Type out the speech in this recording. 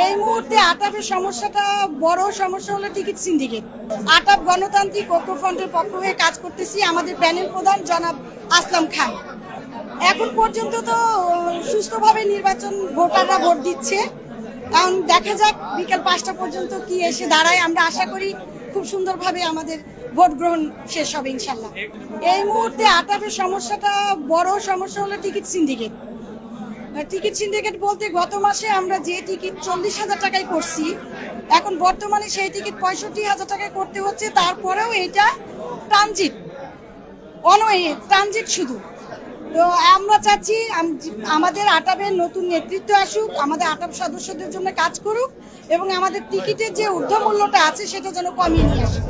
এই মুহূর্তে আটাপের সমস্যাটা বড় সমস্যা হলো টিকিট সিন্ডিকেট। আটাপ গণতান্ত্রিক ঐক্য ফ্রন্টের পক্ষ হয়ে কাজ করতেছি, আমাদের প্যানেল প্রধান জনাব আসলাম খান। এখন পর্যন্ত তো সুস্থভাবে নির্বাচন ভোটাররা ভোট দিচ্ছে। এখন দেখা যাক বিকেল 5টা পর্যন্ত কি এসে দাঁড়ায়। আমরা আশা করি খুব সুন্দরভাবে আমাদের ভোট গ্রহণ শেষ হবে ইনশাল্লাহ। এই মুহূর্তে আটাপের সমস্যাটা বড় সমস্যা হলো টিকিট সিন্ডিকেট। টিকিট সিন্ডিকেট বলতে গত মাসে আমরা যে টিকিট 40,000 টাকায় করছি, এখন বর্তমানে সেই টিকিট 65,000 টাকায় করতে হচ্ছে। তারপরেও এটা ট্রানজিট, অনওয়ে ট্রানজিট শুধু। তো আমরা চাচ্ছি আমাদের আটাপের নতুন নেতৃত্ব আসুক, আমাদের আটাপ সদস্যদের জন্য কাজ করুক এবং আমাদের টিকিটের যে ঊর্ধ্বমূল্যটা আছে সেটা যেন কমিয়ে নিয়ে আসে।